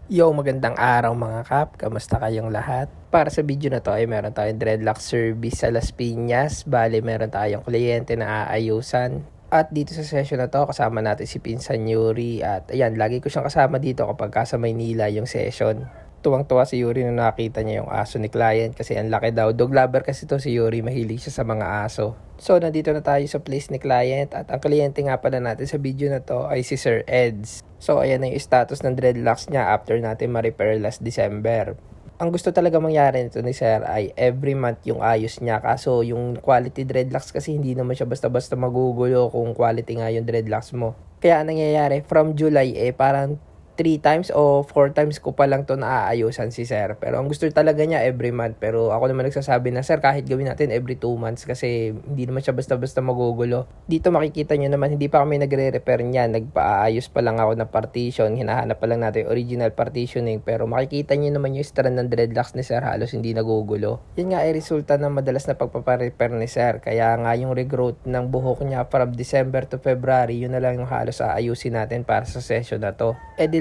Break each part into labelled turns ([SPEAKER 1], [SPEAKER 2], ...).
[SPEAKER 1] Yo, magandang araw mga kap. Kamusta kayong lahat? Para sa video na to ay meron tayong dreadlock service sa Las Piñas. Bale, meron tayong kliyente na aayusan. At dito sa session na to, kasama natin si Pinsan Yuri. At ayan, lagi ko siyang kasama dito kapag sa Maynila yung session. Tuwang-tuwa si Yuri nung nakita niya yung aso ni client kasi ang laki daw. Dog lover kasi to si Yuri, mahilig siya sa mga aso. So, nandito na tayo sa place ni client at ang kliyente nga pala natin sa video na to ay si Sir Eds. So, ayan na yung status ng dreadlocks niya after natin ma-repair last December. Ang gusto talaga mangyari nito ni Sir ay every month yung ayos niya. Kaso yung quality dreadlocks kasi hindi naman siya basta-basta magugulo kung quality nga yung dreadlocks mo. Kaya ang nangyayari from July parang 3 times o 4 times ko pa lang to naaayusan si Sir. Pero ang gusto talaga niya every month. Pero ako naman nagsasabi na, Sir, kahit gawin natin every 2 months kasi hindi naman siya basta-basta magugulo. Dito makikita nyo naman, hindi pa kami nagre-repair niyan. Nagpaayos pa lang ako ng partition. Hinahanap pa lang natin yung original partitioning. Pero makikita nyo naman yung strand ng dreadlocks ni Sir, halos hindi nagugulo. Yan nga ay resulta ng madalas na pagpaparepair ni Sir. Kaya nga yung regrowth ng buhok niya from December to February, yun na lang yung halos aayusin natin para sa session na to.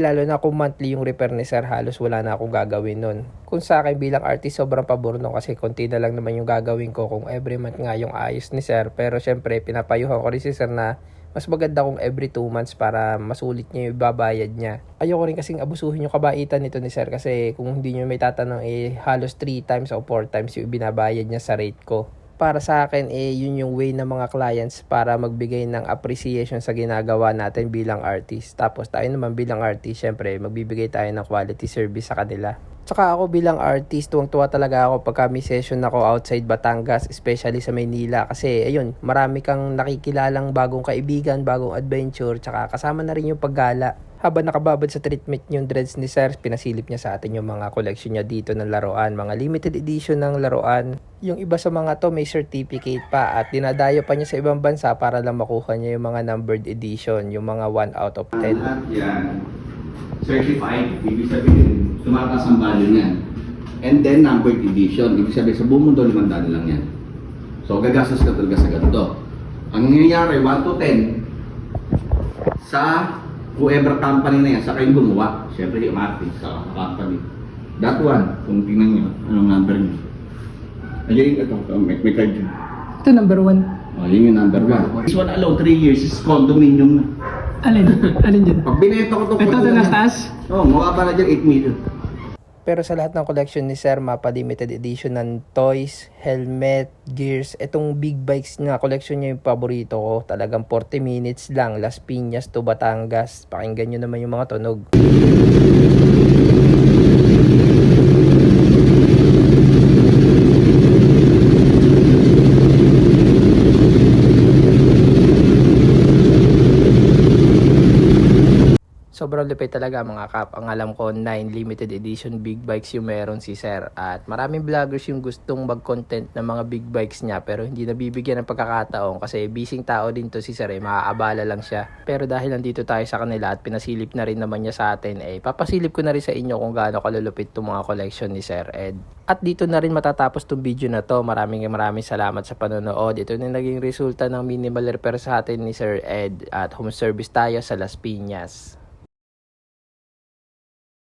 [SPEAKER 1] Lalo na kung monthly yung repair ni Sir, halos wala na akong gagawin nun. Kung sa akin bilang artist, sobrang pabor nun kasi konti na lang naman yung gagawin ko kung every month nga yung ayos ni Sir. Pero syempre, pinapayuhan ko rin si Sir na mas maganda kung every 2 months para masulit niya yung ibabayad niya. Ayoko rin kasing abusuhin yung kabaitan nito ni Sir kasi kung hindi nyo may tatanong halos 3 times o 4 times yung binabayad niya sa rate ko. Para sa akin, yun yung way ng mga clients para magbigay ng appreciation sa ginagawa natin bilang artist. Tapos tayo naman bilang artist, syempre, magbibigay tayo ng quality service sa kanila. Tsaka ako bilang artist, tuwang-tuwa talaga ako pagka may session ako outside Batangas, especially sa Maynila. Kasi, ayun, marami kang nakikilalang bagong kaibigan, bagong adventure, tsaka kasama na rin yung paggala. Habang nakababad sa treatment yung dreads ni Sir, pinasilip niya sa atin yung mga collection niya dito ng laruan, mga limited edition ng laruan. Yung iba sa mga to may certificate pa at dinadayo pa niya sa ibang bansa para lang makuha niya yung mga numbered edition, yung mga 1 out of 10.
[SPEAKER 2] Yan, certified, ibig sabihin, tumataas ang value niyan. And then, numbered edition, ibig sabihin, sa buong mundo, 500 lang yan. So, gagastos ka talaga sa ganito. Ang nangyayari, 1 to 10, sa whoever company na yan, sa kayong gumawa, syempre yung artist, sa company. That one, kung tingnan nyo, anong number nyo? Ayun, ito, may card yun.
[SPEAKER 3] Ito number 1.
[SPEAKER 2] Oh, yun yung number 1. This one alone, 3 years is condominium na.
[SPEAKER 3] Alin? Alin dyan?
[SPEAKER 2] Pag binenta ko ito,
[SPEAKER 3] Ito na taas?
[SPEAKER 2] Oo, mukha pa na dyan, 8 million.
[SPEAKER 1] Pero sa lahat ng collection ni Sir, mapa limited edition ng toys, helmet, gears. Itong big bikes na collection niya yung paborito ko. Talagang 40 minutes lang, Las Piñas to Batangas. Pakinggan nyo naman yung mga tunog. Sobrang lupit talaga mga kap. Ang alam ko, 9 limited edition big bikes yung meron si Sir. At maraming vloggers yung gustong mag-content ng mga big bikes niya pero hindi nabibigyan ng pagkakataon kasi busy tao din to si Sir, maaabala lang siya. Pero dahil nandito tayo sa kanila at pinasilip na rin naman niya sa atin, papasilip ko na rin sa inyo kung gaano kalulupit itong mga collection ni Sir Ed. At dito na rin matatapos tong video na to. Maraming salamat sa panonood. Ito na naging resulta ng minimal repair sa atin ni Sir Ed at home service tayo sa Las Piñas.